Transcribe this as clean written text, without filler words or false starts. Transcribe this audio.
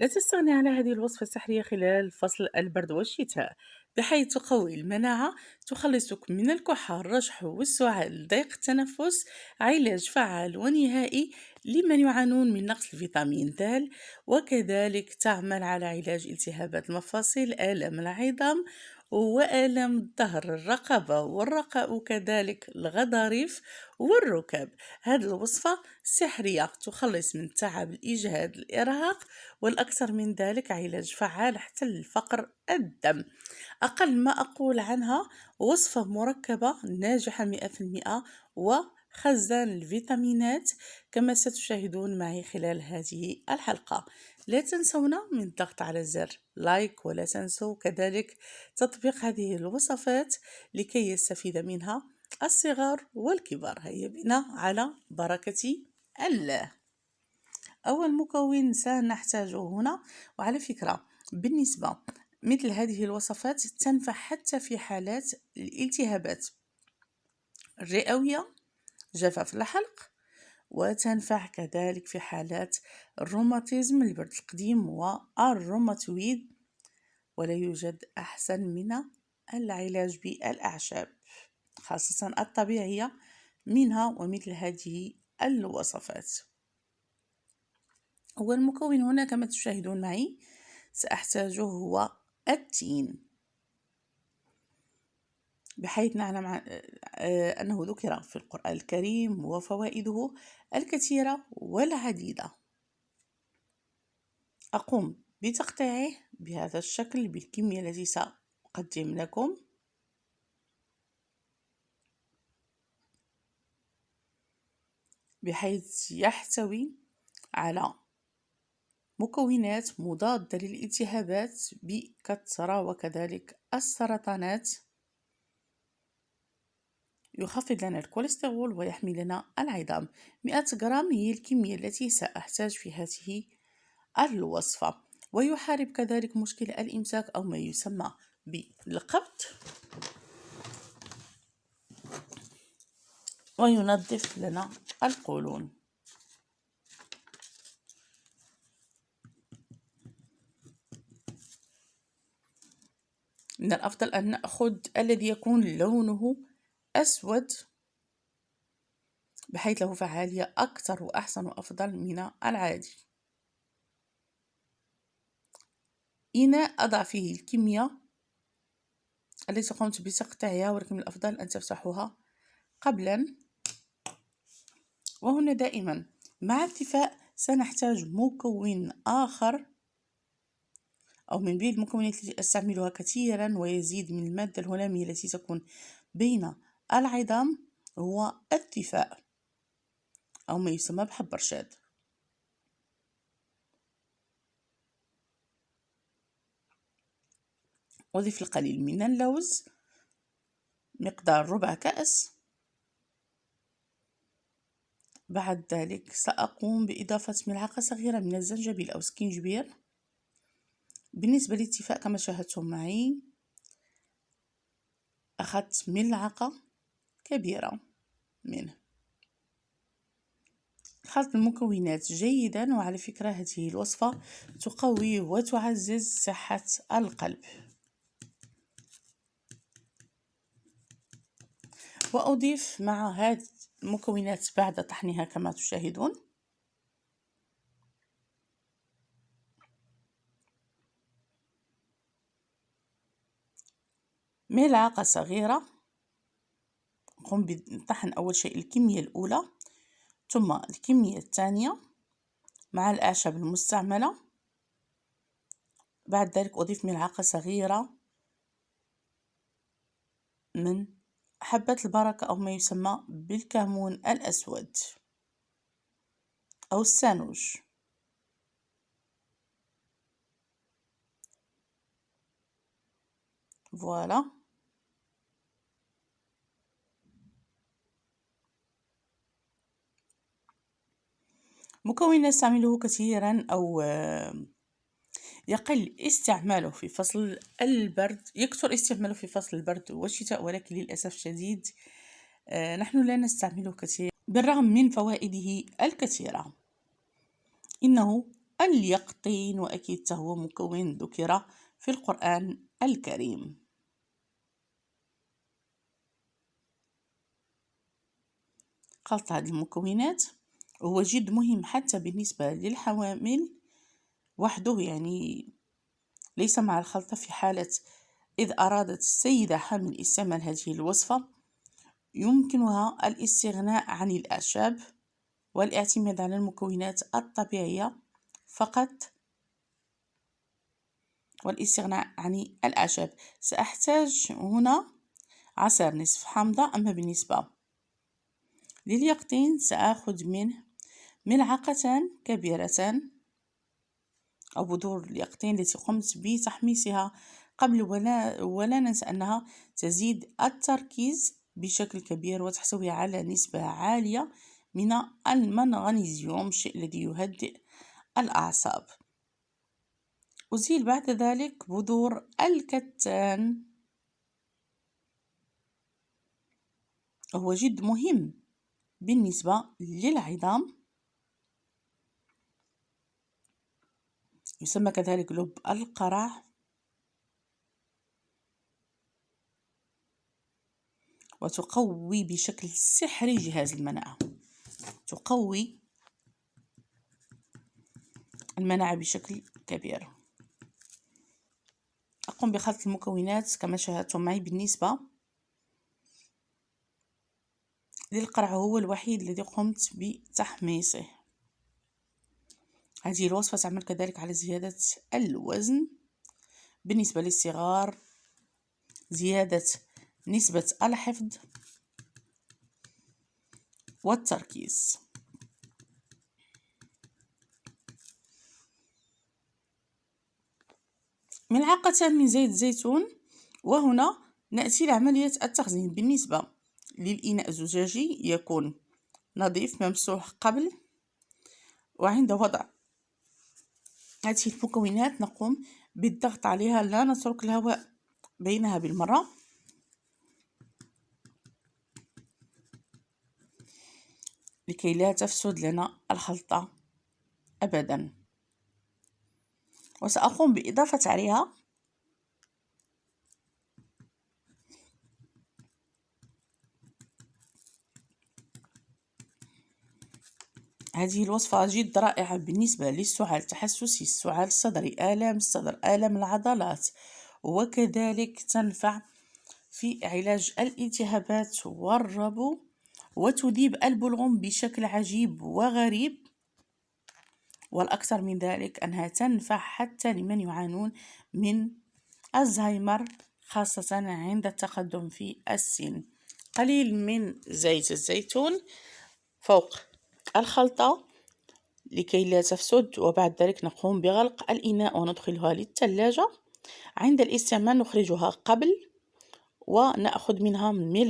لا تستغني عن هذه الوصفة السحرية خلال فصل البرد والشتاء، بحيث تقوي المناعة، تخلصك من الكحة، الرشح والسعال، ضيق التنفس. علاج فعال ونهائي لمن يعانون من نقص الفيتامين د، وكذلك تعمل على علاج التهابات المفاصل، آلام العظام وآلام الظهر، الرقبة والرقاء، وكذلك الغضاريف والركب. هذه الوصفة سحرية تخلص من التعب، الإجهاد، الإرهاق، والأكثر من ذلك علاج فعال حتى لفقر الدم. أقل ما أقول عنها وصفة مركبة ناجحة 100%، وخزان الفيتامينات كما ستشاهدون معي خلال هذه الحلقة. لا تنسونا من الضغط على زر لايك، ولا تنسوا كذلك تطبيق هذه الوصفات لكي يستفيد منها الصغار والكبار. هيا بنا على بركة الله. أول مكون سنحتاجه هنا، وعلى فكرة بالنسبة مثل هذه الوصفات تنفع حتى في حالات الالتهابات الرئوية، جفاف الحلق، وتنفع كذلك في حالات الروماتيزم، البرد القديم والروماتويد. ولا يوجد أحسن من العلاج بالأعشاب خاصة الطبيعية منها ومثل هذه الوصفات. هو المكون هنا كما تشاهدون معي سأحتاجه هو التين، بحيث نعلم أنه ذكر في القرآن الكريم وفوائده الكثيرة والعديدة. أقوم بتقطيعه بهذا الشكل بالكمية التي سأقدم لكم. بحيث يحتوي على مكونات مضادة للالتهابات بكثرة، وكذلك السرطانات، يخفض لنا الكوليسترول ويحمي لنا العظام. 100 غرام هي الكمية التي سأحتاج في هذه الوصفة. ويحارب كذلك مشكل الإمساك أو ما يسمى بالقبض، وينظف لنا القولون. من الأفضل أن نأخذ الذي يكون لونه أسود، بحيث له فعالية أكثر وأحسن وأفضل من العادي. إناء أضع فيه الكمية التي قمت بتقطيعها، ولكن من الأفضل أن تفتحوها قبلا. وهنا دائما مع اتفاق سنحتاج مكون آخر، أو من بين المكونات التي أستعملها كثيرا ويزيد من المادة الهلامية التي تكون بين العظام، هو التفاء أو ما يسمى بحب رشاد. أضيف القليل من اللوز مقدار ربع كأس. بعد ذلك سأقوم بإضافة ملعقة صغيرة من الزنجبيل أو سكينجبير. بالنسبة للاتفاء كما شاهدتم معي أخذت ملعقة كبيرة منه. خلط المكونات جيدا، وعلى فكرة هذه الوصفة تقوي وتعزز صحة القلب. وأضيف مع هذه المكونات بعد طحنها كما تشاهدون ملعقة صغيرة. قم بطحن أول شيء الكمية الأولى، ثم الكمية الثانية مع الأعشاب المستعملة. بعد ذلك أضيف ملعقة صغيرة من حبة البركة أو ما يسمى بالكمون الأسود أو السانوج. فوالا. مكون نستعمله كثيرا أو يقل استعماله في فصل البرد، يكثر استعماله في فصل البرد والشتاء، ولكن للأسف الشديد نحن لا نستعمله كثير بالرغم من فوائده الكثيرة. إنه اليقطين، وأكيد هو مكون ذكر في القرآن الكريم. خلط هذه المكونات هو جد مهم حتى بالنسبة للحوامل وحده، يعني ليس مع الخلطة في حالة إذ أرادت السيدة حامل استعمال هذه الوصفة يمكنها الاستغناء عن الأعشاب والاعتماد على المكونات الطبيعية فقط والاستغناء عن الأعشاب. سأحتاج هنا عصير نصف حامضة. أما بالنسبة لليقطين سأخذ منه ملعقة كبيرة أو بذور اليقطين التي قمت بتحميصها قبل، ولا ننسى أنها تزيد التركيز بشكل كبير وتحتوي على نسبة عالية من المغنيسيوم، الشيء الذي يهدئ الأعصاب. أزيل بعد ذلك بذور الكتان، وهو جد مهم بالنسبة للعظام، يسمى كذلك لب القرع، وتقوي بشكل سحري جهاز المناعة، تقوي المناعة بشكل كبير. أقوم بخلط المكونات كما شاهدتم معي. بالنسبة للقرع هو الوحيد الذي قمت بتحميصه. هذه الوصفة تعمل كذلك على زيادة الوزن. بالنسبة للصغار زيادة نسبة الحفظ والتركيز. ملعقة من زيت الزيتون. وهنا نأتي لعملية التخزين. بالنسبة للإناء الزجاجي يكون نظيف ممسوح قبل، وعند وضع هذه المكونات نقوم بالضغط عليها، لا نترك الهواء بينها بالمرة، لكي لا تفسد لنا الخلطة أبدا. وسأقوم بإضافة عليها هذه الوصفة جد رائعة بالنسبة للسعال التحسسي، السعال الصدري، آلام الصدر، آلام العضلات، وكذلك تنفع في علاج الالتهابات والربو، وتذيب البلغم بشكل عجيب وغريب. والأكثر من ذلك أنها تنفع حتى لمن يعانون من الزهايمر، خاصة عند التقدم في السن. قليل من زيت الزيتون فوق الخلطة لكي لا تفسد، وبعد ذلك نقوم بغلق الإناء وندخلها للثلاجة. عند الاستعمال نخرجها قبل ونأخذ منها ملعقة